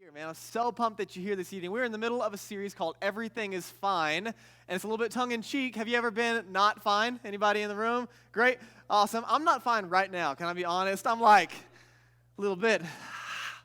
Here, man, I'm so pumped that you're here this evening. We're in the middle of a series called Everything is Fine, and it's a little bit tongue-in-cheek. Have you ever been not fine? Anybody in the room? Great, awesome. I'm not fine right now, can I be honest? I'm like, a little bit.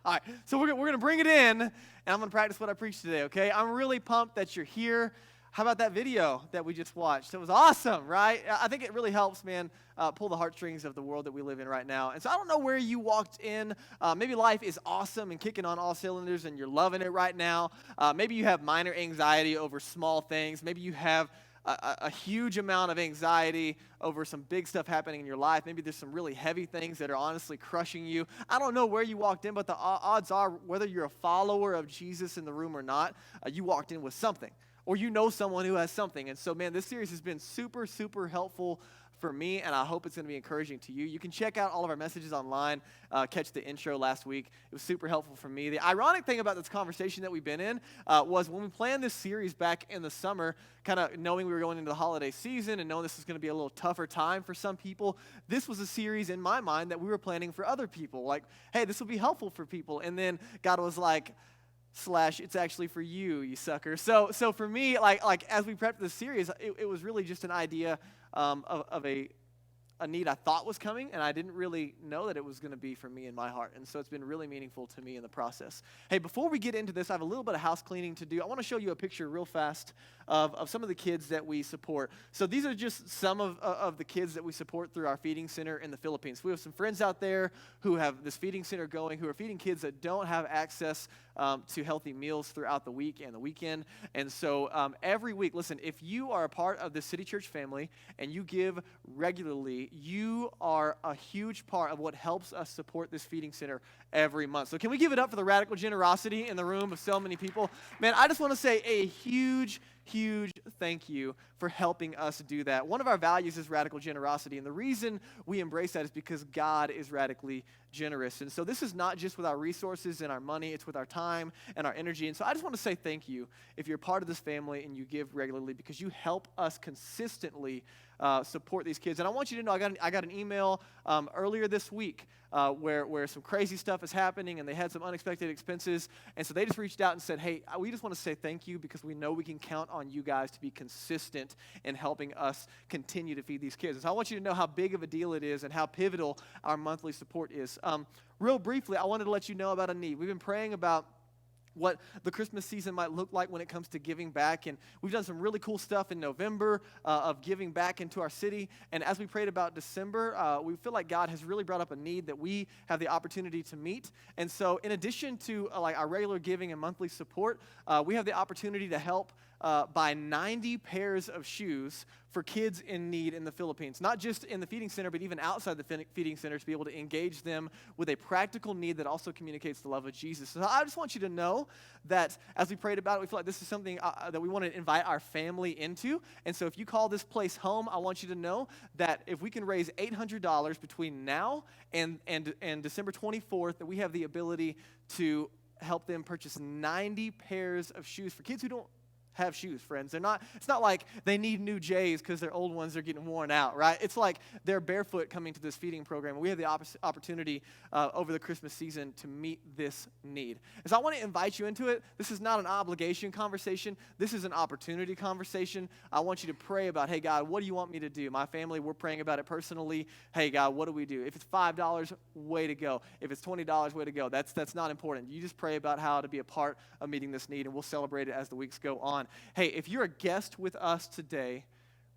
All right, so we're going to bring it in, and I'm going to practice what I preach today, okay? I'm really pumped that you're here. How about that video that we just watched? It was awesome, right? I think it really helps, man, pull the heartstrings of the world that we live in right now. And so I don't know where you walked in. Maybe life is awesome and kicking on all cylinders and you're loving it right now. Maybe you have minor anxiety over small things. Maybe you have a huge amount of anxiety over some big stuff happening in your life. Maybe there's some really heavy things that are honestly crushing you. I don't know where you walked in, but the odds are, whether you're a follower of Jesus in the room or not, you walked in with something. Or you know someone who has something. And so, man, this series has been super, super helpful for me, and I hope it's going to be encouraging to you. You can check out all of our messages online, catch the intro last week. It was super helpful for me. The ironic thing about this conversation that we've been in was when we planned this series back in the summer, kind of knowing we were going into the holiday season and knowing this was going to be a little tougher time for some people, this was a series in my mind that we were planning for other people. Like, hey, this will be helpful for people. And then God was like, / it's actually for you, you sucker. So for me, like as we prepped this series, it was really just an idea of a need I thought was coming, and I didn't really know that it was going to be for me in my heart. And so it's been really meaningful to me in the process. Hey, before we get into this, I have a little bit of house cleaning to do. I want to show you a picture real fast of some of the kids that we support. So these are just some of the kids that we support through our feeding center in the Philippines. We have some friends out there who have this feeding center going, who are feeding kids that don't have access to healthy meals throughout the week and the weekend. And so every week, listen, if you are a part of the City Church family and you give regularly, you are a huge part of what helps us support this feeding center every month. So can we give it up for the radical generosity in the room of so many people? Man, I just want to say a huge thank you for helping us do that. One of our values is radical generosity, and the reason we embrace that is because God is radically generous. And so this is not just with our resources and our money, it's with our time and our energy. And so I just want to say thank you if you're part of this family and you give regularly, because you help us consistently support these kids. And I want you to know, I got an email earlier this week where some crazy stuff is happening and they had some unexpected expenses. And so they just reached out and said, hey, we just want to say thank you because we know we can count on you guys to be consistent in helping us continue to feed these kids. And so I want you to know how big of a deal it is and how pivotal our monthly support is. Real briefly, I wanted to let you know about a need. We've been praying about what the Christmas season might look like when it comes to giving back. And we've done some really cool stuff in November of giving back into our city. And as we prayed about December, we feel like God has really brought up a need that we have the opportunity to meet. And so in addition to like our regular giving and monthly support, we have the opportunity to help buy 90 pairs of shoes for kids in need in the Philippines. Not just in the feeding center, but even outside the feeding center, to be able to engage them with a practical need that also communicates the love of Jesus. So I just want you to know that as we prayed about it, we feel like this is something that we want to invite our family into. And so if you call this place home, I want you to know that if we can raise $800 between now and December 24th, that we have the ability to help them purchase 90 pairs of shoes for kids who don't have shoes, friends. It's not like they need new J's because their old ones are getting worn out, right? It's like they're barefoot coming to this feeding program. We have the opportunity over the Christmas season to meet this need. And so I want to invite you into it. This is not an obligation conversation. This is an opportunity conversation. I want you to pray about, hey, God, what do you want me to do? My family, we're praying about it personally. Hey, God, what do we do? If it's $5, way to go. If it's $20, way to go. That's not important. You just pray about how to be a part of meeting this need, and we'll celebrate it as the weeks go on. Hey, if you're a guest with us today,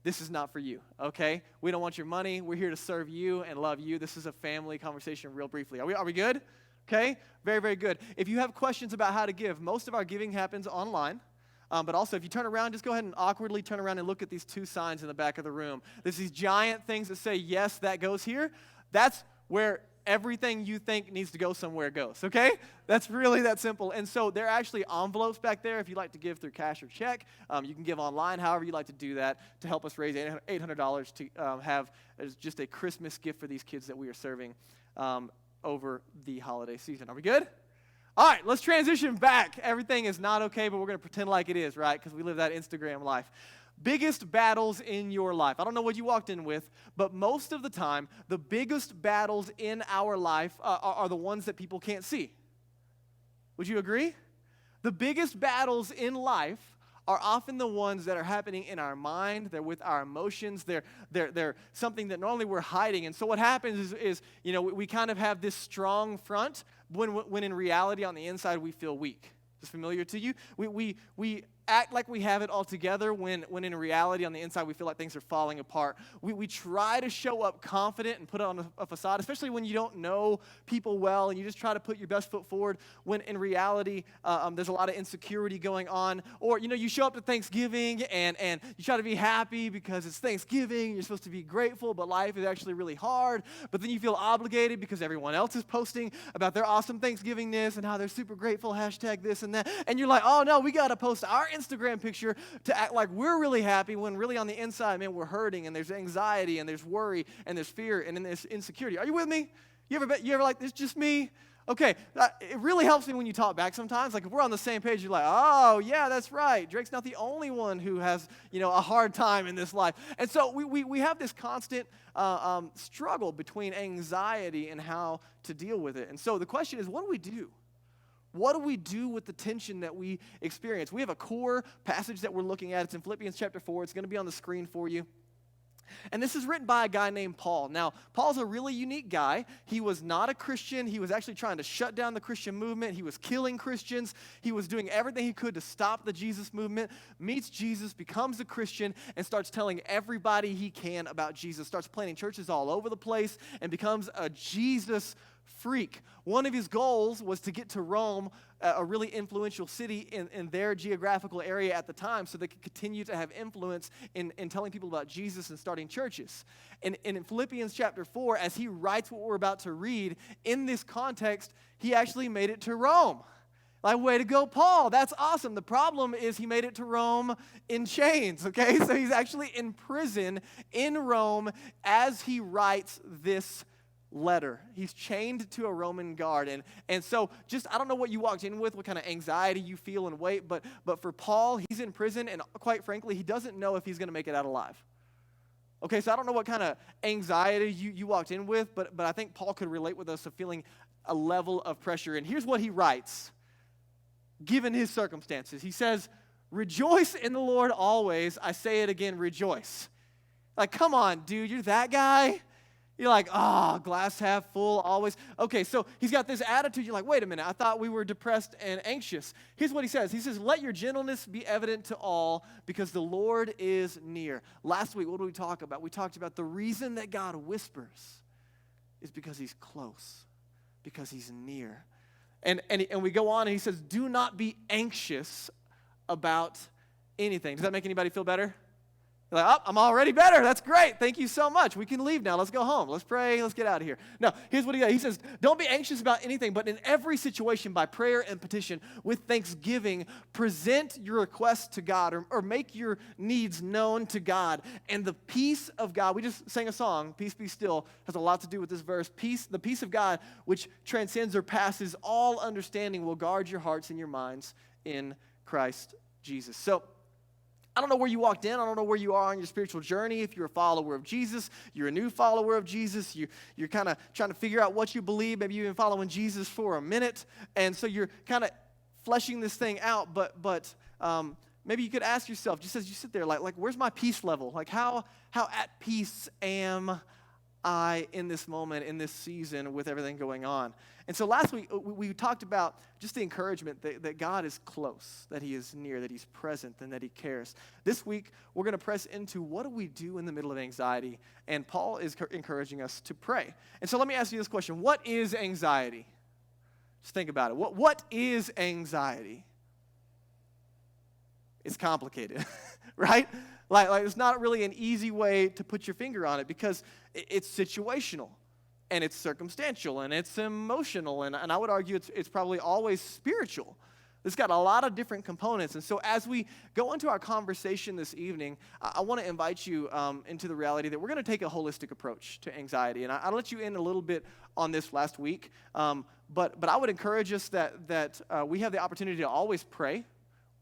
this is not for you, okay? We don't want your money. We're here to serve you and love you. This is a family conversation real briefly. Are we good? Okay? Very, very good. If you have questions about how to give, most of our giving happens online. But also, if you turn around, just go ahead and awkwardly turn around and look at these two signs in the back of the room. There's these giant things that say, yes, that goes here. That's where everything you think needs to go somewhere goes, okay? That's really that simple. And so there are actually envelopes back there if you'd like to give through cash or check. You can give online, however you'd like to do that, to help us raise $800 to have as just a Christmas gift for these kids that we are serving over the holiday season. Are we good? All right, let's transition back. Everything is not okay, but we're going to pretend like it is, right? Because we live that Instagram life. Biggest battles in your life. I don't know what you walked in with, but most of the time, the biggest battles in our life are the ones that people can't see. Would you agree? The biggest battles in life are often the ones that are happening in our mind. They're with our emotions. They're something that normally we're hiding. And so what happens is we kind of have this strong front when in reality on the inside we feel weak. Is this familiar to you? We act like we have it all together when in reality on the inside we feel like things are falling apart. We try to show up confident and put on a facade, especially when you don't know people well and you just try to put your best foot forward when in reality there's a lot of insecurity going on. Or, you show up to Thanksgiving and you try to be happy because it's Thanksgiving, you're supposed to be grateful, but life is actually really hard. But then you feel obligated because everyone else is posting about their awesome Thanksgivingness and how they're super grateful, hashtag this and that. And you're like, oh no, we got to post our Instagram picture to act like we're really happy when really on the inside, man, we're hurting and there's anxiety and there's worry and there's fear and then there's insecurity. Are you with me? You ever like, it's just me? Okay, it really helps me when you talk back sometimes. Like if we're on the same page, you're like, oh yeah, that's right. Drake's not the only one who has, a hard time in this life. And so we have this constant struggle between anxiety and how to deal with it. And so the question is, what do we do? What do we do with the tension that we experience? We have a core passage that we're looking at. It's in Philippians chapter 4. It's going to be on the screen for you. And this is written by a guy named Paul. Now, Paul's a really unique guy. He was not a Christian. He was actually trying to shut down the Christian movement. He was killing Christians. He was doing everything he could to stop the Jesus movement, meets Jesus, becomes a Christian, and starts telling everybody he can about Jesus, starts planting churches all over the place, and becomes a Jesus freak. One of his goals was to get to Rome, a really influential city in their geographical area at the time, so they could continue to have influence in telling people about Jesus and starting churches. And in Philippians chapter 4, as he writes what we're about to read, in this context, he actually made it to Rome. Like, way to go, Paul. That's awesome. The problem is he made it to Rome in chains, okay? So he's actually in prison in Rome as he writes this letter. He's chained to a Roman guard. And so just, I don't know what you walked in with, what kind of anxiety you feel and weight, but for Paul, he's in prison, and quite frankly, he doesn't know if he's going to make it out alive. Okay, so I don't know what kind of anxiety you walked in with, but I think Paul could relate with us of feeling a level of pressure. And here's what he writes, given his circumstances. He says, "Rejoice in the Lord always. I say it again, rejoice." Like, come on, dude, you're that guy? You're like, glass half full, always. Okay, so he's got this attitude. You're like, wait a minute, I thought we were depressed and anxious. Here's what he says. He says, "Let your gentleness be evident to all, because the Lord is near." Last week, what did we talk about? We talked about the reason that God whispers is because he's close, because he's near. And we go on, and he says, "Do not be anxious about anything." Does that make anybody feel better? You're like, I'm already better. That's great. Thank you so much. We can leave now. Let's go home. Let's pray. Let's get out of here. No, here's what he does. He says, "Don't be anxious about anything, but in every situation, by prayer and petition, with thanksgiving, present your requests to God," or make your needs known to God. "And the peace of God," we just sang a song, "Peace Be Still," has a lot to do with this verse. The peace of God, which transcends or passes all understanding, will guard your hearts and your minds in Christ Jesus. So, I don't know where you walked in. I don't know where you are on your spiritual journey. If you're a follower of Jesus, you're a new follower of Jesus, you're kind of trying to figure out what you believe. Maybe you've been following Jesus for a minute, and so you're kind of fleshing this thing out. But maybe you could ask yourself, just as you sit there, like where's my peace level? Like how at peace am I in this moment, in this season, with everything going on? And so last week, we talked about just the encouragement that God is close, that he is near, that he's present, and that he cares. This week, we're going to press into what do we do in the middle of anxiety? And Paul is encouraging us to pray. And so let me ask you this question. What is anxiety? Just think about it. What is anxiety? It's complicated, right? Like it's not really an easy way to put your finger on it, because it's situational, and it's circumstantial, and it's emotional, and I would argue it's probably always spiritual. It's got a lot of different components. And so as we go into our conversation this evening, I want to invite you into the reality that we're going to take a holistic approach to anxiety. And I let you in a little bit on this last week, but I would encourage us that we have the opportunity to always pray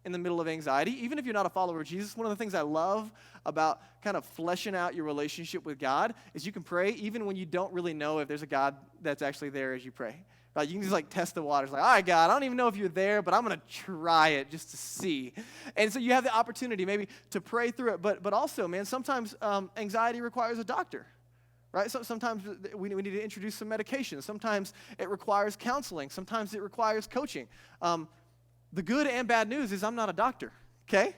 in the middle of anxiety. Even if you're not a follower of Jesus, one of the things I love about kind of fleshing out your relationship with God is you can pray even when you don't really know if there's a God that's actually there as you pray, Right? You can just like test the waters. Like, all right, God, I don't even know if you're there, but I'm going to try it just to see. And so you have the opportunity maybe to pray through it. But also, man, sometimes anxiety requires a doctor. Right? So sometimes we need to introduce some medication. Sometimes it requires counseling. Sometimes it requires coaching. The good and bad news is I'm not a doctor, okay?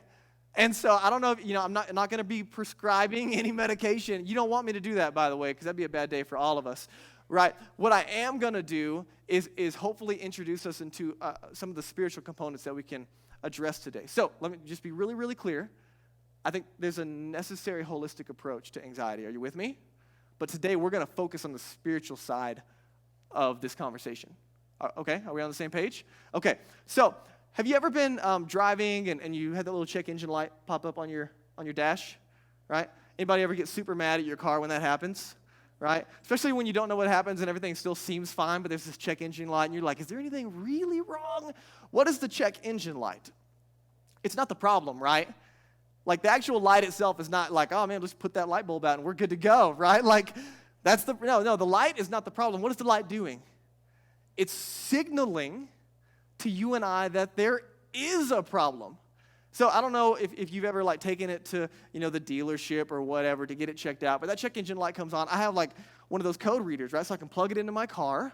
And so I don't know if, I'm not going to be prescribing any medication. You don't want me to do that, by the way, because that'd be a bad day for all of us, right? What I am going to do is hopefully introduce us into some of the spiritual components that we can address today. So let me just be really, really clear. I think there's a necessary holistic approach to anxiety. Are you with me? But today we're going to focus on the spiritual side of this conversation. Okay, are we on the same page? Okay, so have you ever been driving and you had that little check engine light pop up on your dash, right? Anybody ever get super mad at your car when that happens, right? Especially when you don't know what happens and everything still seems fine, but there's this check engine light and you're like, is there anything really wrong? What is the check engine light? It's not the problem, right? Like the actual light itself is not like, oh man, let's put that light bulb out and we're good to go, right? Like no, the light is not the problem. What is the light doing? It's signaling to you and I that there is a problem. So I don't know if you've ever like taken it to, the dealership or whatever to get it checked out, but that check engine light comes on. I have like one of those code readers, right? So I can plug it into my car.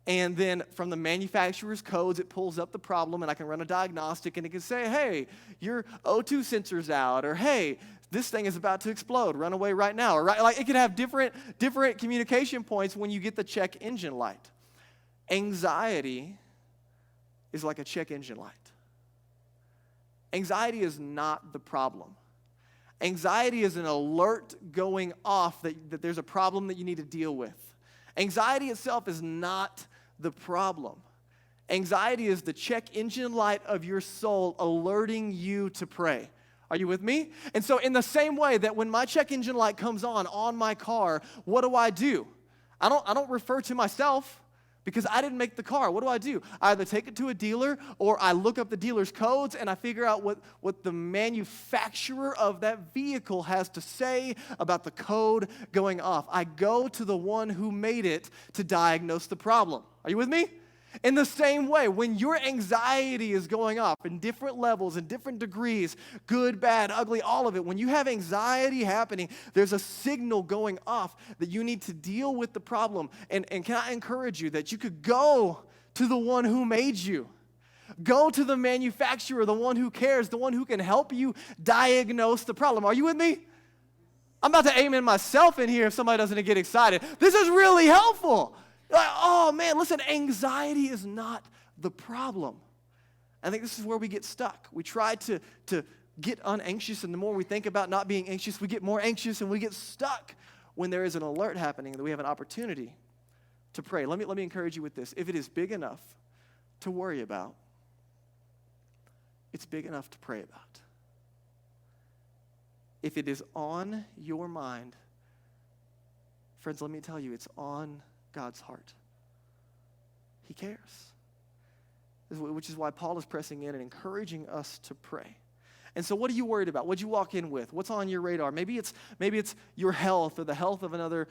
And then from the manufacturer's codes, it pulls up the problem, and I can run a diagnostic, and it can say, hey, your O2 sensor's out, or hey, this thing is about to explode. Run away right now. Or right, like it could have different communication points when you get the check engine light. Anxiety is like a check engine light. Anxiety is not the problem. Anxiety is an alert going off that there's a problem that you need to deal with. Anxiety itself is not the problem. Anxiety is the check engine light of your soul alerting you to pray. Are you with me? And so in the same way that when my check engine light comes on my car, what do? I don't refer to myself because I didn't make the car. What do? I either take it to a dealer or I look up the dealer's codes and I figure out what the manufacturer of that vehicle has to say about the code going off. I go to the one who made it to diagnose the problem. Are you with me? In the same way, when your anxiety is going off in different levels, in different degrees, good, bad, ugly, all of it, when you have anxiety happening, there's a signal going off that you need to deal with the problem. And can I encourage you that you could go to the one who made you? Go to the manufacturer, the one who cares, the one who can help you diagnose the problem. Are you with me? I'm about to amen myself in here if somebody doesn't get excited. This is really helpful. Like, oh man, listen, anxiety is not the problem. I think this is where we get stuck. We try to get unanxious, and the more we think about not being anxious, we get more anxious, and we get stuck when there is an alert happening that we have an opportunity to pray. Let me encourage you with this. If it is big enough to worry about, it's big enough to pray about. If it is on your mind, friends, let me tell you, it's on God's heart. He cares. Which is why Paul is pressing in and encouraging us to pray. And so what are you worried about? What'd you walk in with? What's on your radar? Maybe it's your health or the health of another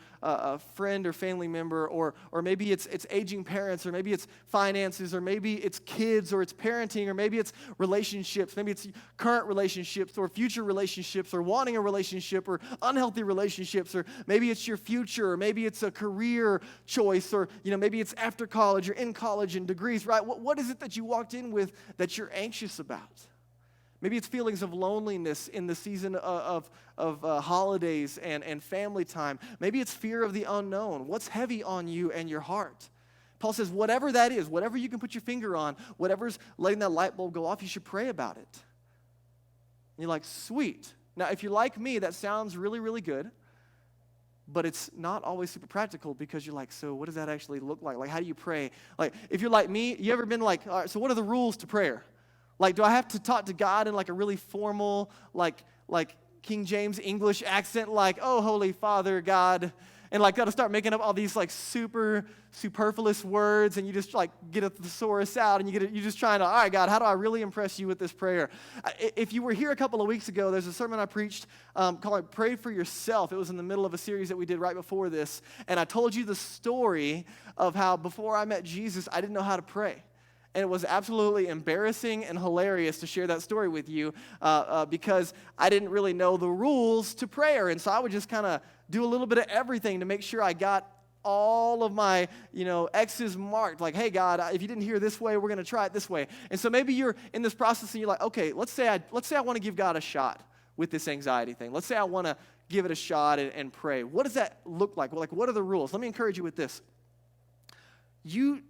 friend or family member, or maybe it's aging parents, or maybe it's finances, or maybe it's kids, or it's parenting, or maybe it's relationships. Maybe it's current relationships or future relationships, or wanting a relationship, or unhealthy relationships, or maybe it's your future, or maybe it's a career choice, or maybe it's after college or in college and degrees, right? What is it that you walked in with that you're anxious about? Maybe it's feelings of loneliness in the season of holidays and family time. Maybe it's fear of the unknown. What's heavy on you and your heart? Paul says, whatever that is, whatever you can put your finger on, whatever's letting that light bulb go off, you should pray about it. And you're like, sweet. Now, if you're like me, that sounds really, really good, but it's not always super practical because you're like, so what does that actually look like? Like, how do you pray? Like, if you're like me, you ever been like, all right, so what are the rules to prayer? Like, do I have to talk to God in like a really formal, like King James English accent, like, oh, Holy Father, God, and like got to start making up all these like super superfluous words, and you just like get a thesaurus out, and you're just trying to, all right, God, how do I really impress you with this prayer? If you were here a couple of weeks ago, there's a sermon I preached called Pray for Yourself. It was in the middle of a series that we did right before this, and I told you the story of how before I met Jesus, I didn't know how to pray. And it was absolutely embarrassing and hilarious to share that story with you because I didn't really know the rules to prayer. And so I would just kind of do a little bit of everything to make sure I got all of my, X's marked. Like, hey, God, if you didn't hear this way, we're going to try it this way. And so maybe you're in this process and you're like, okay, let's say I want to give God a shot with this anxiety thing. Let's say I want to give it a shot and pray. What does that look like? Well, like, what are the rules? Let me encourage you with this. You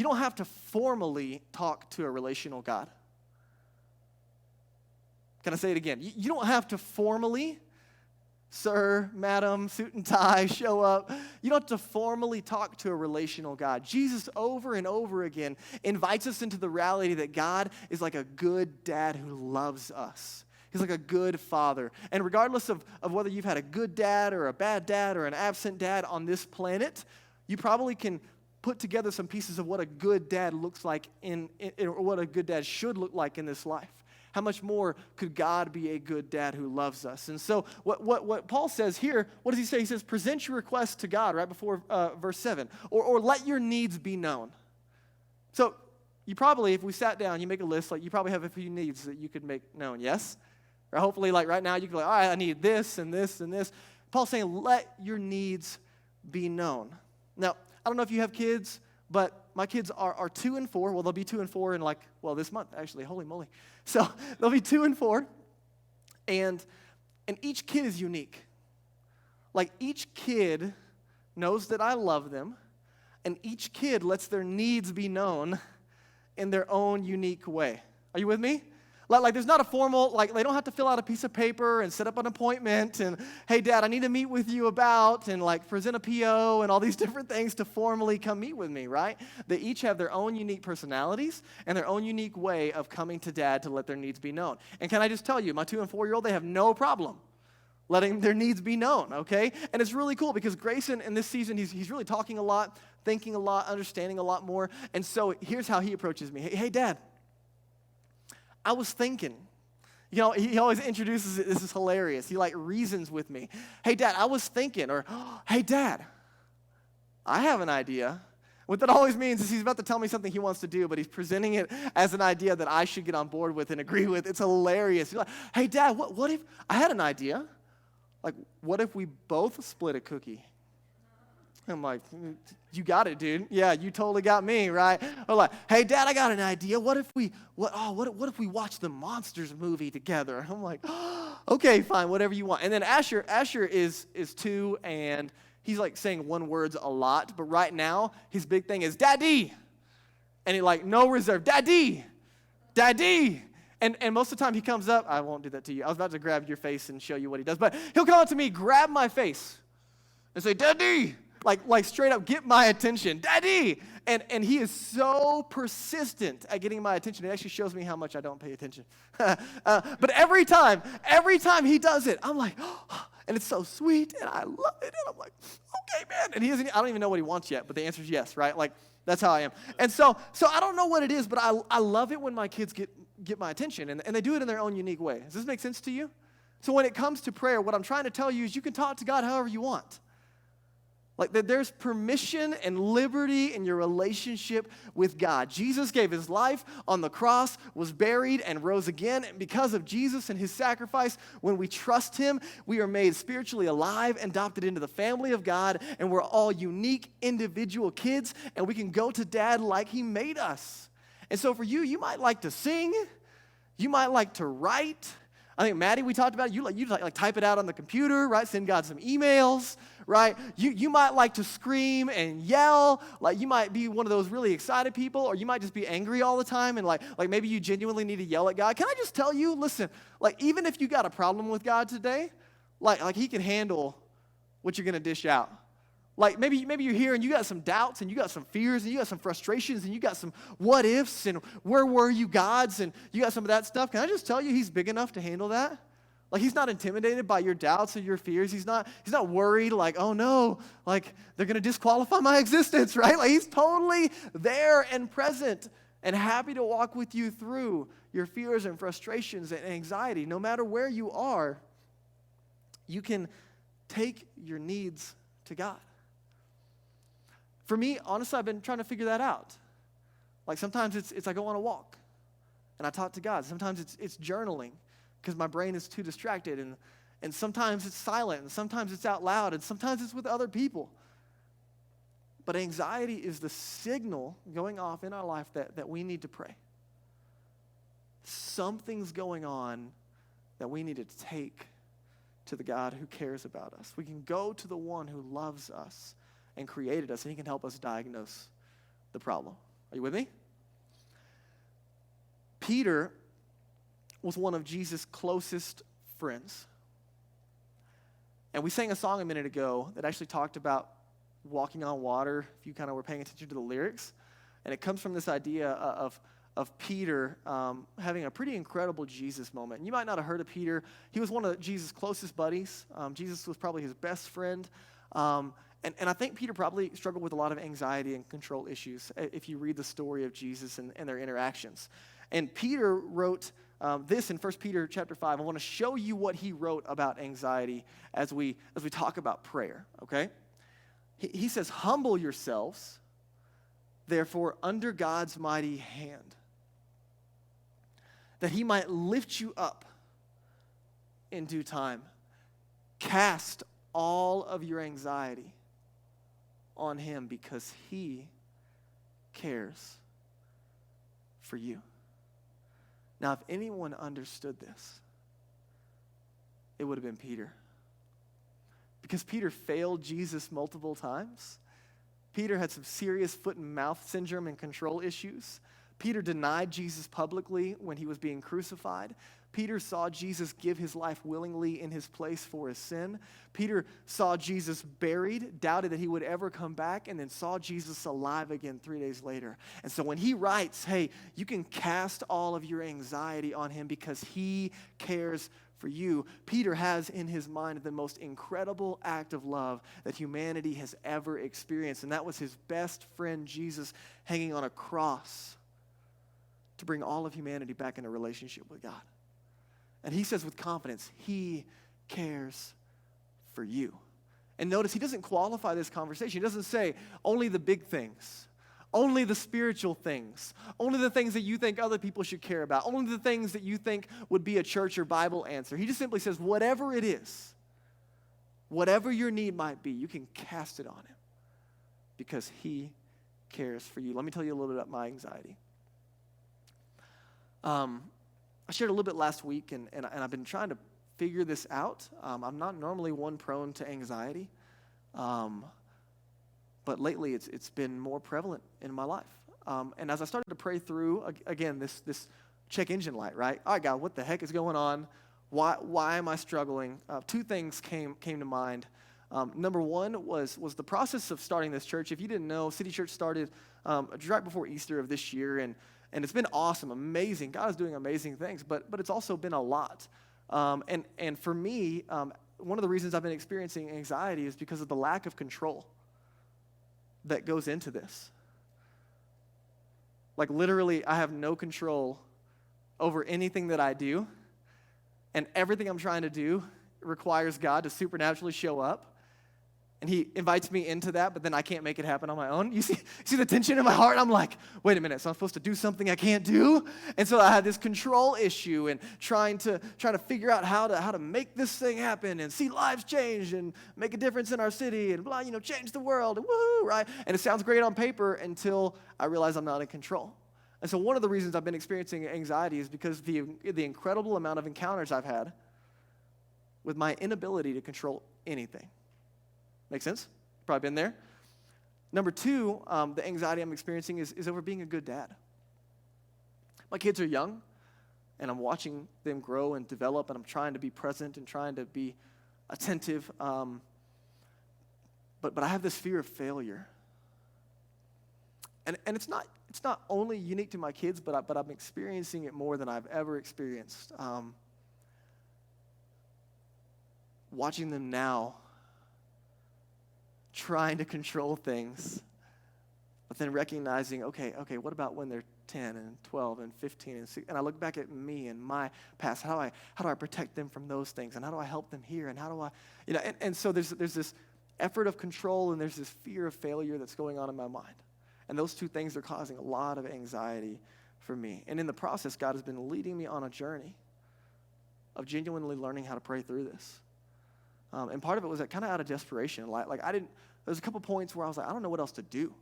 don't have to formally talk to a relational God. Can I say it again? You don't have to formally, sir, madam, suit and tie, show up. You don't have to formally talk to a relational God. Jesus over and over again invites us into the reality that God is like a good dad who loves us. He's like a good father. And regardless of whether you've had a good dad or a bad dad or an absent dad on this planet, you probably can put together some pieces of what a good dad looks like or what a good dad should look like in this life. How much more could God be a good dad who loves us? And so what Paul says here, what does he say? He says, present your requests to God right before verse 7, or let your needs be known. So you probably, if we sat down, you make a list, like you probably have a few needs that you could make known, yes? Or hopefully like right now you could be like, all right, I need this and this and this. Paul's saying, let your needs be known. Now, I don't know if you have kids, but my kids are 2 and 4. Well, they'll be 2 and 4 in this month, actually. Holy moly. So they'll be 2 and 4. And each kid is unique. Like each kid knows that I love them, and each kid lets their needs be known in their own unique way. Are you with me? Like there's not a formal, like they don't have to fill out a piece of paper and set up an appointment and, hey, Dad, I need to meet with you about, and like present a PO and all these different things to formally come meet with me, right? They each have their own unique personalities and their own unique way of coming to Dad to let their needs be known. And can I just tell you, my 2 and 4-year-old, they have no problem letting their needs be known, okay? And it's really cool because Grayson in this season, he's really talking a lot, thinking a lot, understanding a lot more. And so here's how he approaches me. Hey, Dad, I was thinking, he always introduces it. This is hilarious. He like reasons with me. Hey, Dad, I was thinking, or, hey, Dad, I have an idea. What that always means is he's about to tell me something he wants to do, but he's presenting it as an idea that I should get on board with and agree with. It's hilarious. He's like, hey, Dad, what if, I had an idea. Like, what if we both split a cookie? I'm like, you got it, dude. Yeah, you totally got me, right? Or like, hey, Dad, I got an idea. What if we what if we watch the Monsters movie together? I'm like, okay, fine, whatever you want. And then Asher is 2, and he's like saying one words a lot, but right now his big thing is Daddy, and he like no reserve, Daddy, Daddy. And most of the time he comes up. I won't do that to you. I was about to grab your face and show you what he does, but he'll come up to me, grab my face, and say, Daddy. Like straight up, get my attention, Daddy! And he is so persistent at getting my attention. It actually shows me how much I don't pay attention. But every time he does it, I'm like, oh, and it's so sweet, and I love it, and I'm like, okay, man. And I don't even know what he wants yet, but the answer is yes, right? Like, that's how I am. And so I don't know what it is, but I love it when my kids get my attention, and they do it in their own unique way. Does this make sense to you? So when it comes to prayer, what I'm trying to tell you is you can talk to God however you want. Like that there's permission and liberty in your relationship with God. Jesus gave his life on the cross, was buried, and rose again. And because of Jesus and his sacrifice, when we trust him, we are made spiritually alive and adopted into the family of God. And we're all unique individual kids. And we can go to Dad like he made us. And so for you, you might like to sing. You might like to write. I think, Maddie, we talked about it. You like type it out on the computer, right? Send God some emails, right? You might like to scream and yell. Like, you might be one of those really excited people, or you might just be angry all the time, and like maybe you genuinely need to yell at God. Can I just tell you, listen, like, even if you got a problem with God today, like he can handle what you're going to dish out. Like maybe you're here and you got some doubts and you got some fears and you got some frustrations and you got some what ifs and where were you gods and you got some of that stuff. Can I just tell you he's big enough to handle that? Like, he's not intimidated by your doubts or your fears. He's not worried like, oh no, like they're going to disqualify my existence, right? Like, he's totally there and present and happy to walk with you through your fears and frustrations and anxiety. No matter where you are, you can take your needs to God. For me, honestly, I've been trying to figure that out. Like, sometimes it's I go on a walk and I talk to God. Sometimes it's journaling, because my brain is too distracted, and sometimes it's silent, and sometimes it's out loud, and sometimes it's with other people. But anxiety is the signal going off in our life that we need to pray. Something's going on that we need to take to the God who cares about us. We can go to the one who loves us and created us, and he can help us diagnose the problem. Are you with me? Peter was one of Jesus' closest friends. And we sang a song a minute ago that actually talked about walking on water, if you kind of were paying attention to the lyrics. And it comes from this idea of Peter having a pretty incredible Jesus moment. And you might not have heard of Peter. He was one of Jesus' closest buddies. Jesus was probably his best friend. And I think Peter probably struggled with a lot of anxiety and control issues if you read the story of Jesus and their interactions. And Peter wrote this in 1 Peter chapter 5. I want to show you what he wrote about anxiety as we talk about prayer, okay? He says, humble yourselves, therefore, under God's mighty hand, that he might lift you up in due time. Cast all of your anxiety on him because he cares for you. Now, if anyone understood this, it would have been Peter. Because Peter failed Jesus multiple times. Peter had some serious foot and mouth syndrome and control issues. Peter denied Jesus publicly when he was being crucified. Peter saw Jesus give his life willingly in his place for his sin. Peter saw Jesus buried, doubted that he would ever come back, and then saw Jesus alive again 3 days later. And so when he writes, hey, you can cast all of your anxiety on him because he cares for you, Peter has in his mind the most incredible act of love that humanity has ever experienced, and that was his best friend Jesus hanging on a cross to bring all of humanity back in a relationship with God. And he says with confidence, he cares for you. And notice he doesn't qualify this conversation. He doesn't say only the big things, only the spiritual things, only the things that you think other people should care about, only the things that you think would be a church or Bible answer. He just simply says, whatever it is, whatever your need might be, you can cast it on him because he cares for you. Let me tell you a little bit about my anxiety. I shared a little bit last week, and I've been trying to figure this out. I'm not normally one prone to anxiety, but lately it's been more prevalent in my life. And as I started to pray through, again, this check engine light, right? All right, God, what the heck is going on? Why am I struggling? Two things came to mind. Number one was the process of starting this church. If you didn't know, City Church started right before Easter of this year, and it's been awesome, amazing. God is doing amazing things, but it's also been a lot. And for me, one of the reasons I've been experiencing anxiety is because of the lack of control that goes into this. Like literally, I have no control over anything that I do, and everything I'm trying to do requires God to supernaturally show up. And he invites me into that, but then I can't make it happen on my own. You see the tension in my heart? I'm like, wait a minute, so I'm supposed to do something I can't do? And so I had this control issue and trying to figure out how to make this thing happen and see lives change and make a difference in our city and blah, change the world and woohoo, right? And it sounds great on paper until I realize I'm not in control. And so one of the reasons I've been experiencing anxiety is because the incredible amount of encounters I've had with my inability to control anything. Make sense? Probably been there. Number two, the anxiety I'm experiencing is over being a good dad. My kids are young, and I'm watching them grow and develop, and I'm trying to be present and trying to be attentive. But I have this fear of failure. And it's not only unique to my kids, but I'm experiencing it more than I've ever experienced. watching them now trying to control things, but then recognizing, okay, what about when they're 10 and 12 and 15 and 16? And I look back at me and my past. How do I protect them from those things? And how do I help them here? And how do I, and so there's this effort of control and there's this fear of failure that's going on in my mind. And those two things are causing a lot of anxiety for me. And in the process, God has been leading me on a journey of genuinely learning how to pray through this. And part of it was kind of out of desperation. Like there's a couple points where I was like, I don't know what else to do.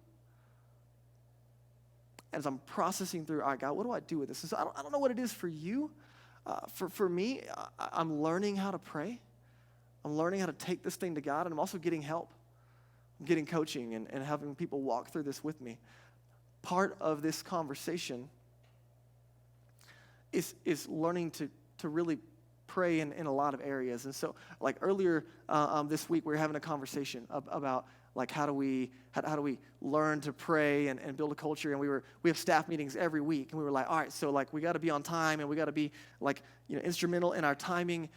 As I'm processing through, all right, God, what do I do with this? And so I don't know what it is for you. For me, I'm learning how to pray. I'm learning how to take this thing to God, and I'm also getting help. I'm getting coaching and having people walk through this with me. Part of this conversation is learning to really pray in a lot of areas. And so, like earlier this week, we were having a conversation about like how do we learn to pray and build a culture. And we have staff meetings every week, and we were like, all right, so like we got to be on time, and we got to be like instrumental in our timing.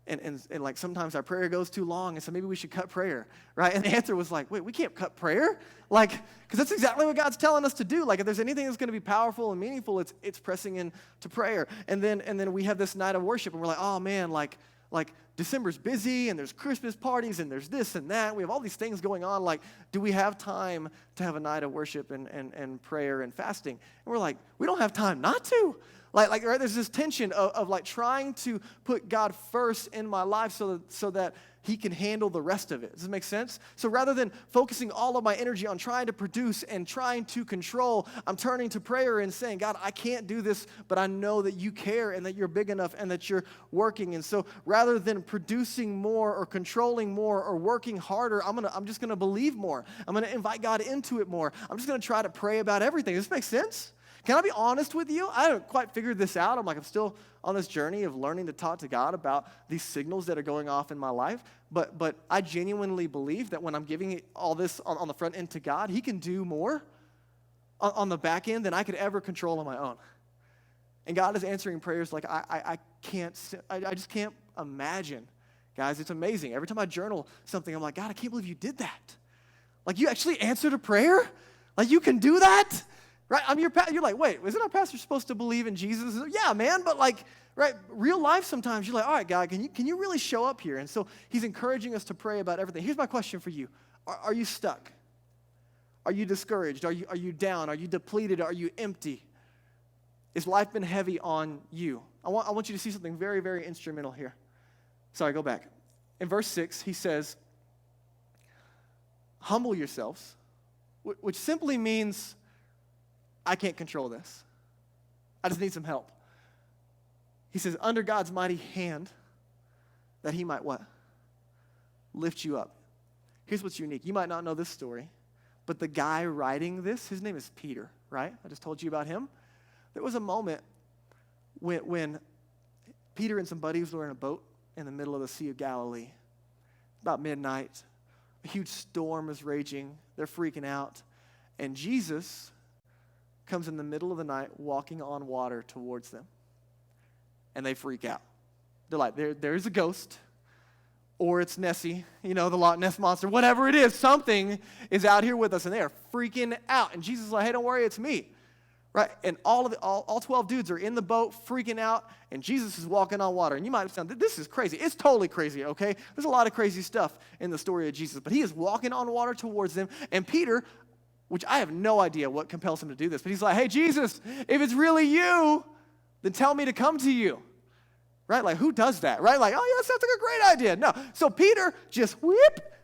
And like sometimes our prayer goes too long, and so maybe we should cut prayer, right? And the answer was like, wait, we can't cut prayer? Like, because that's exactly what God's telling us to do. Like, if there's anything that's going to be powerful and meaningful, it's pressing into prayer. And then we have this night of worship, and we're like, oh man, like December's busy, and there's Christmas parties, and there's this and that. We have all these things going on. Like, do we have time to have a night of worship and prayer and fasting? And we're like, we don't have time not to. Like right, there's this tension of like trying to put God first in my life so that he can handle the rest of it. Does this make sense? So rather than focusing all of my energy on trying to produce and trying to control, I'm turning to prayer and saying, God, I can't do this, but I know that you care and that you're big enough and that you're working. And so rather than producing more or controlling more or working harder, I'm just gonna believe more. I'm gonna invite God into it more. I'm just gonna try to pray about everything. Does this make sense? Can I be honest with you? I haven't quite figured this out. I'm still on this journey of learning to talk to God about these signals that are going off in my life. But I genuinely believe that when I'm giving all this on the front end to God, he can do more on the back end than I could ever control on my own. And God is answering prayers like I just can't imagine. Guys, it's amazing. Every time I journal something, I'm like, God, I can't believe you did that. Like, you actually answered a prayer? Like, you can do that? Right? You're like, wait, isn't our pastor supposed to believe in Jesus? Yeah, man, but like, right, real life sometimes you're like, all right, God, can you really show up here? And so he's encouraging us to pray about everything. Here's my question for you. Are you stuck? Are you discouraged? Are you down? Are you depleted? Are you empty? Has life been heavy on you? I want you to see something very, very instrumental here. Sorry, go back. In verse 6, he says, humble yourselves, which simply means I can't control this. I just need some help. He says, under God's mighty hand, that he might what? Lift you up. Here's what's unique. You might not know this story, but the guy writing this, his name is Peter, right? I just told you about him. There was a moment when Peter and some buddies were in a boat in the middle of the Sea of Galilee. About midnight. A huge storm is raging. They're freaking out. And Jesus comes in the middle of the night walking on water towards them. And they freak out. They're like, there's a ghost. Or it's Nessie, the Loch Ness Monster. Whatever it is, something is out here with us. And they are freaking out. And Jesus is like, hey, don't worry, it's me. Right? And all 12 dudes are in the boat freaking out. And Jesus is walking on water. And you might have sounded, this is crazy. It's totally crazy, okay? There's a lot of crazy stuff in the story of Jesus. But he is walking on water towards them. And Peter, which I have no idea what compels him to do this, but he's like, hey, Jesus, if it's really you, then tell me to come to you. Right? Like, who does that? Right? Like, oh, yeah, that sounds like a great idea. No. So Peter just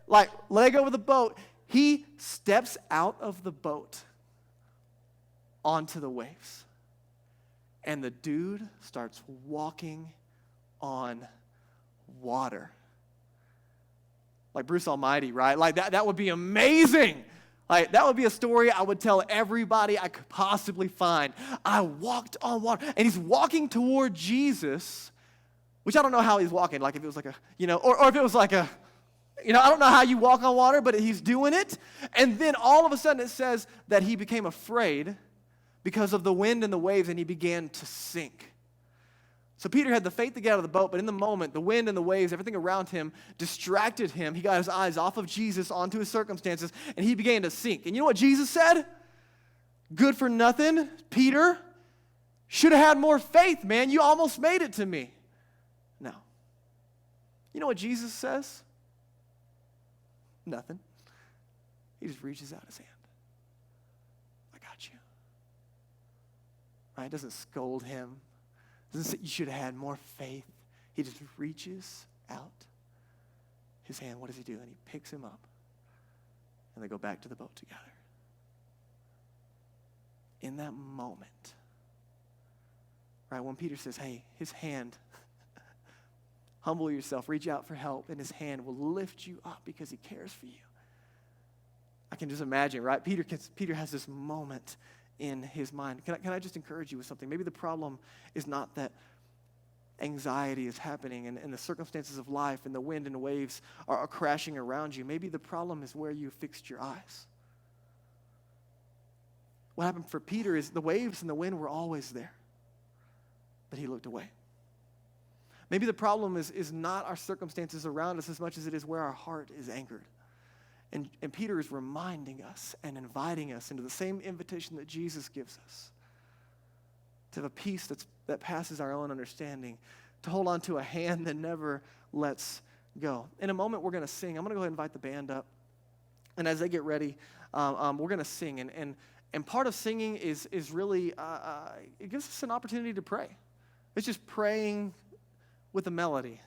leg over the boat. He steps out of the boat onto the waves. And the dude starts walking on water. Like Bruce Almighty, right? Like, that would be amazing. Like, that would be a story I would tell everybody I could possibly find. I walked on water. And he's walking toward Jesus, which I don't know how he's walking. Like, if it was like or if it was like I don't know how you walk on water, but he's doing it. And then all of a sudden it says that he became afraid because of the wind and the waves, and he began to sink. So Peter had the faith to get out of the boat, but in the moment, the wind and the waves, everything around him distracted him. He got his eyes off of Jesus onto his circumstances, and he began to sink. And you know what Jesus said? Good for nothing, Peter. Should have had more faith, man. You almost made it to me. No. You know what Jesus says? Nothing. He just reaches out his hand. I got you. Right? Doesn't scold him. Doesn't say you should have had more faith. He just reaches out his hand. What does he do? And he picks him up. And they go back to the boat together. In that moment, right, when Peter says, hey, his hand, humble yourself, reach out for help, and his hand will lift you up because he cares for you. I can just imagine, right? Peter has this moment in his mind. Can I just encourage you with something? Maybe the problem is not that anxiety is happening and the circumstances of life and the wind and the waves are crashing around you. Maybe the problem is where you fixed your eyes. What happened for Peter is the waves and the wind were always there, but he looked away. Maybe the problem is not our circumstances around us as much as it is where our heart is anchored. And Peter is reminding us and inviting us into the same invitation that Jesus gives us, to have a peace that passes our own understanding, to hold on to a hand that never lets go. In a moment, we're going to sing. I'm going to go ahead and invite the band up. And as they get ready, we're going to sing. And part of singing is really, it gives us an opportunity to pray. It's just praying with a melody.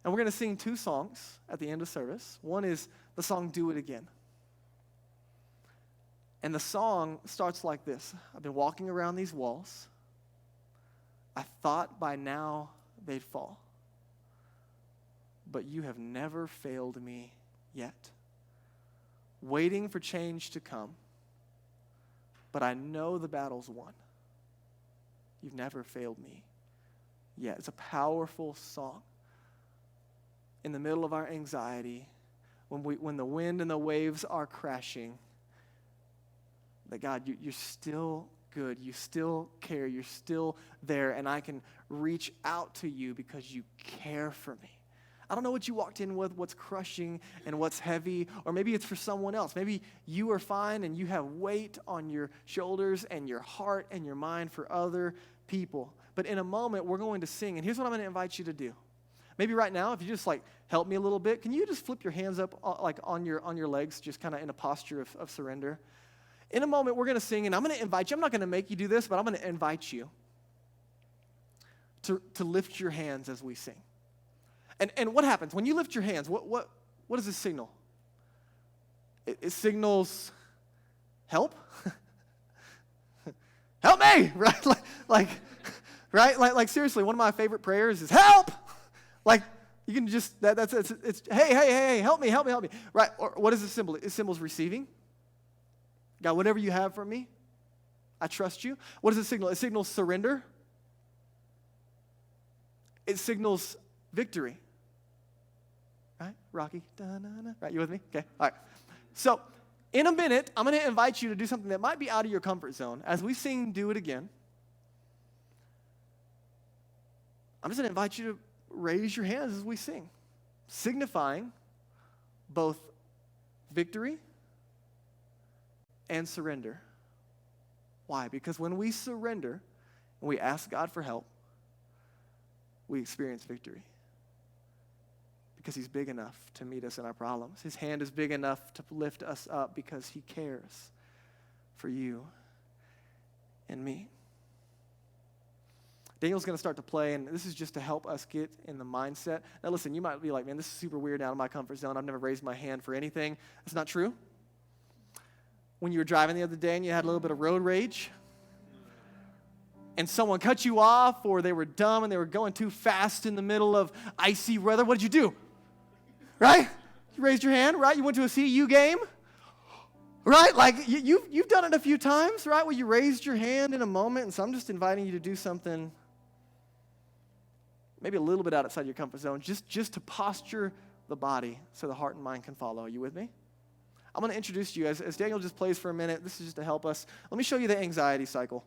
And we're going to sing two songs at the end of service. One is the song, Do It Again. And the song starts like this. I've been walking around these walls. I thought by now they'd fall. But you have never failed me yet. Waiting for change to come. But I know the battle's won. You've never failed me yet. It's a powerful song. In the middle of our anxiety, when the wind and the waves are crashing, that God, you're still good. You still care. You're still there. And I can reach out to you because you care for me. I don't know what you walked in with, what's crushing and what's heavy, or maybe it's for someone else. Maybe you are fine and you have weight on your shoulders and your heart and your mind for other people. But in a moment, we're going to sing. And here's what I'm going to invite you to do. Maybe right now, if you just help me a little bit, can you just flip your hands up on your legs, just kind of in a posture of surrender? In a moment, we're going to sing, and I'm going to invite you. I'm not going to make you do this, but I'm going to invite you to lift your hands as we sing. And what happens? When you lift your hands, what does this signal? It signals help. Help me! Right? Like seriously, one of my favorite prayers is help! Like, you can just, it's hey, help me. Right? Or what is the symbol? It symbol's receiving. God, whatever you have for me, I trust you. What does it signal? It signals surrender. It signals victory. Right? Rocky. Da-na-na. Right, you with me? Okay, all right. So, in a minute, I'm going to invite you to do something that might be out of your comfort zone. As we sing Do It Again, I'm just going to invite you to raise your hands as we sing, signifying both victory and surrender. Why? Because when we surrender and we ask God for help, we experience victory. Because he's big enough to meet us in our problems. His hand is big enough to lift us up because he cares for you and me. Daniel's going to start to play, and this is just to help us get in the mindset. Now listen, you might be like, man, this is super weird, out of my comfort zone. I've never raised my hand for anything. That's not true. When you were driving the other day and you had a little bit of road rage, and someone cut you off, or they were dumb and they were going too fast in the middle of icy weather, what did you do? Right? You raised your hand, right? You went to a CU game, right? Like, you've done it a few times, right, where you raised your hand in a moment, and so I'm just inviting you to do something maybe a little bit outside your comfort zone, just to posture the body so the heart and mind can follow. Are you with me? I'm going to introduce you. As Daniel just plays for a minute, this is just to help us. Let me show you the anxiety cycle.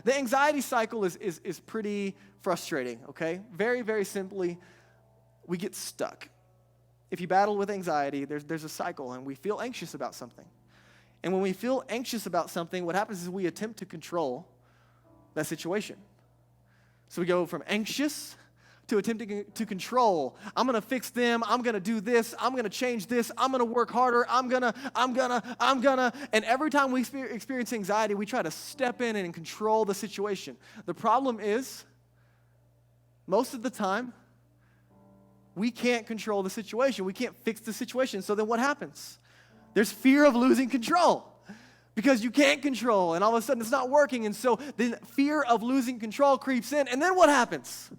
The anxiety cycle is pretty frustrating, okay? Very, very simply, we get stuck. If you battle with anxiety, there's a cycle, and we feel anxious about something. And when we feel anxious about something, what happens is we attempt to control that situation. So we go from anxious to attempting to control. I'm going to fix them. I'm going to do this. I'm going to change this. I'm going to work harder. I'm going to. And every time we experience anxiety, we try to step in and control the situation. The problem is, most of the time, we can't control the situation. We can't fix the situation. So then what happens? There's fear of losing control because you can't control, and all of a sudden it's not working. And so then fear of losing control creeps in. And then what happens?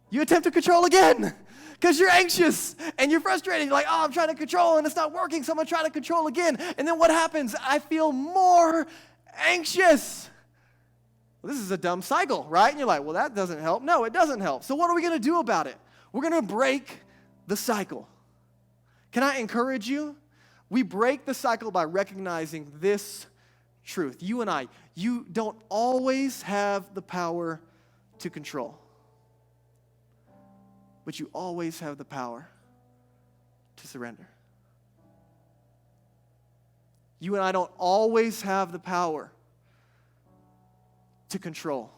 You attempt to control again because you're anxious and you're frustrated. You're like, oh, I'm trying to control and it's not working, so I'm going to try to control again. And then what happens? I feel more anxious. Well, this is a dumb cycle, right? And you're like, well, that doesn't help. No, it doesn't help. So what are we going to do about it? We're going to break the cycle. Can I encourage you? We break the cycle by recognizing this truth. You and I, you don't always have the power to control, but you always have the power to surrender. You and I don't always have the power to control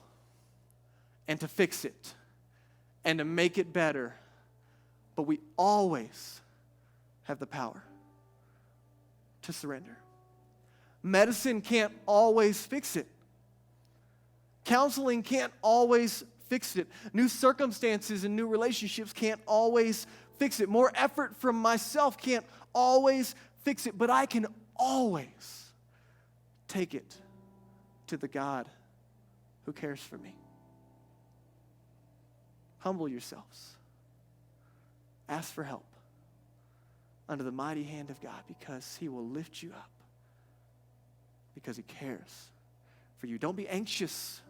and to fix it and to make it better, but we always have the power to surrender. Medicine can't always fix it. Counseling can't always fix it. New circumstances and new relationships can't always fix it. More effort from myself can't always fix it, but I can always take it to the God who cares for me. Humble yourselves. Ask for help under the mighty hand of God, because he will lift you up, because he cares for you. Don't be anxious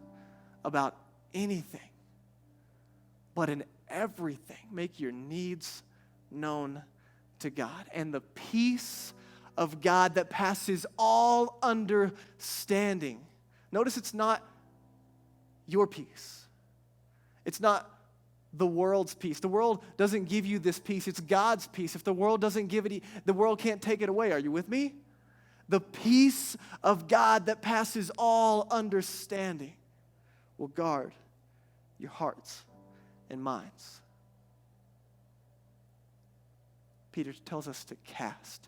about anything, but in everything, make your needs known to God. And the peace of God that passes all understanding. Notice it's not your peace. It's not the world's peace. The world doesn't give you this peace. It's God's peace. If the world doesn't give it, the world can't take it away. Are you with me? The peace of God that passes all understanding will guard your hearts and minds. Peter tells us to cast.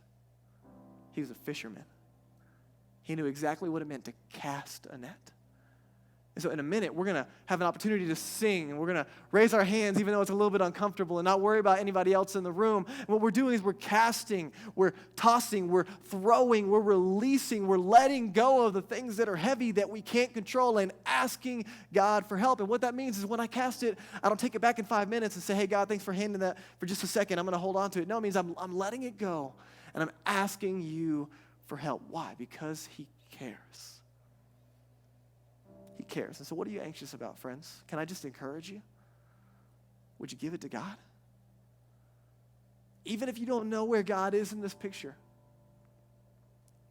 He was a fisherman. He knew exactly what it meant to cast a net. And so in a minute, we're going to have an opportunity to sing, and we're going to raise our hands even though it's a little bit uncomfortable and not worry about anybody else in the room. And what we're doing is we're casting, we're tossing, we're throwing, we're releasing, we're letting go of the things that are heavy that we can't control and asking God for help. And what that means is when I cast it, I don't take it back in 5 minutes and say, hey, God, thanks for handing that for just a second. I'm going to hold on to it. No, it means I'm letting it go, and I'm asking you for help. Why? Because he cares. He cares. And so what are you anxious about, friends? Can I just encourage you? Would you give it to God? Even if you don't know where God is in this picture,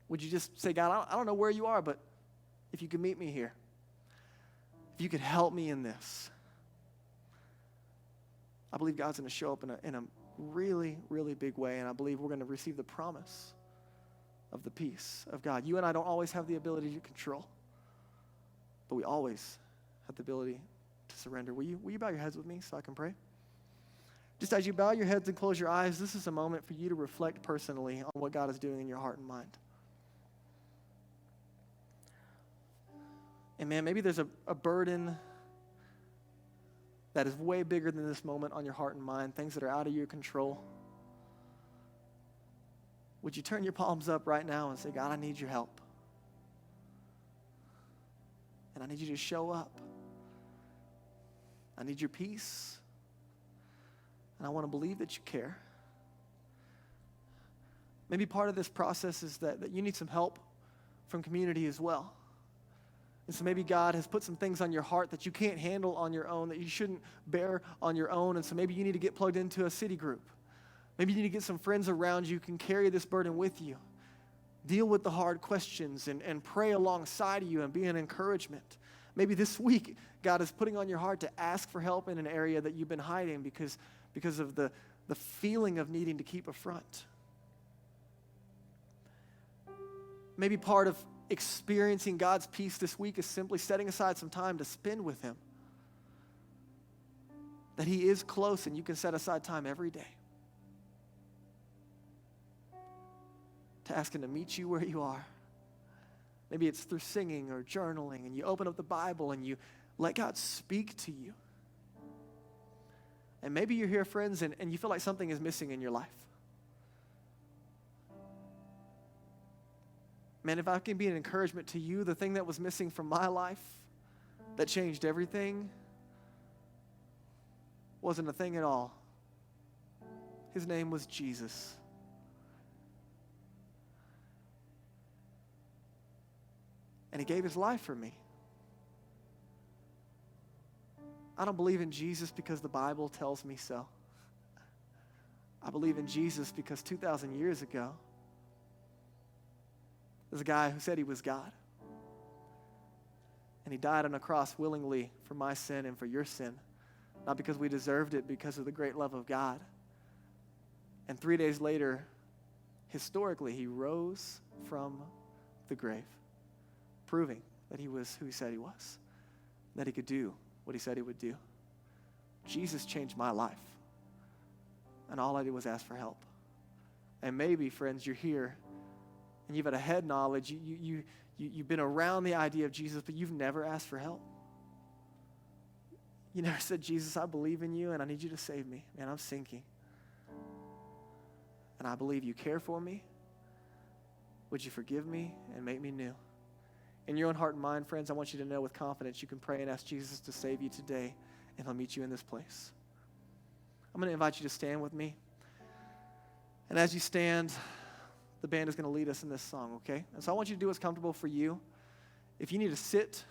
would you just say, God, I don't know where you are, but if you could meet me here, if you could help me in this, I believe God's going to show up in a really, really big way, and I believe we're going to receive the promise of the peace of God. You and I don't always have the ability to control, but we always have the ability to surrender. Will you bow your heads with me so I can pray? Just as you bow your heads and close your eyes, this is a moment for you to reflect personally on what God is doing in your heart and mind. And man, maybe there's a burden that is way bigger than this moment on your heart and mind, things that are out of your control. Would you turn your palms up right now and say, God, I need your help. And I need you to show up. I need your peace. And I want to believe that you care. Maybe part of this process is that you need some help from community as well. And so maybe God has put some things on your heart that you can't handle on your own, that you shouldn't bear on your own. And so maybe you need to get plugged into a city group. Maybe you need to get some friends around you who can carry this burden with you. deal with the hard questions and pray alongside of you and be an encouragement. Maybe this week, God is putting on your heart to ask for help in an area that you've been hiding because of the feeling of needing to keep a front. Maybe part of experiencing God's peace this week is simply setting aside some time to spend with him. That he is close and you can set aside time every day to ask him to meet you where you are. Maybe it's through singing or journaling, and you open up the Bible and you let God speak to you. And maybe you're here, friends, and you feel like something is missing in your life. Man, if I can be an encouragement to you, the thing that was missing from my life that changed everything wasn't a thing at all. His name was Jesus. And he gave his life for me. I don't believe in Jesus because the Bible tells me so. I believe in Jesus because 2,000 years ago, there's a guy who said he was God. And he died on a cross willingly for my sin and for your sin. Not because we deserved it, because of the great love of God. And 3 days later, historically, he rose from the grave, proving that he was who he said he was, that he could do what he said he would do. Jesus changed my life. And all I did was ask for help. And maybe, friends, you're here and you've had a head knowledge, you've been around the idea of Jesus, but you've never asked for help. You never said, Jesus, I believe in you and I need you to save me. Man, I'm sinking. And I believe you care for me. Would you forgive me and make me new? In your own heart and mind, friends, I want you to know with confidence you can pray and ask Jesus to save you today, and he'll meet you in this place. I'm going to invite you to stand with me. And as you stand, the band is going to lead us in this song, okay? And so I want you to do what's comfortable for you. If you need to sit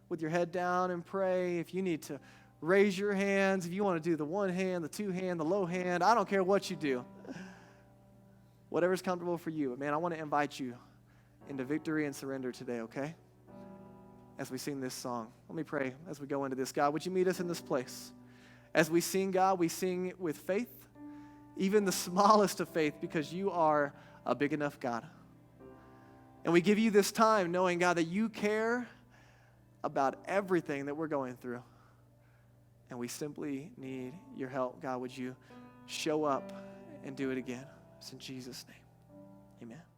with your head down and pray, if you need to raise your hands, if you want to do the one hand, the two hand, the low hand, I don't care what you do. Whatever's comfortable for you. But man, I want to invite you into victory and surrender today, okay? As we sing this song. Let me pray as we go into this. God, would you meet us in this place? As we sing, God, we sing with faith, even the smallest of faith, because you are a big enough God. And we give you this time knowing, God, that you care about everything that we're going through. And we simply need your help. God, would you show up and do it again? It's in Jesus' name. Amen.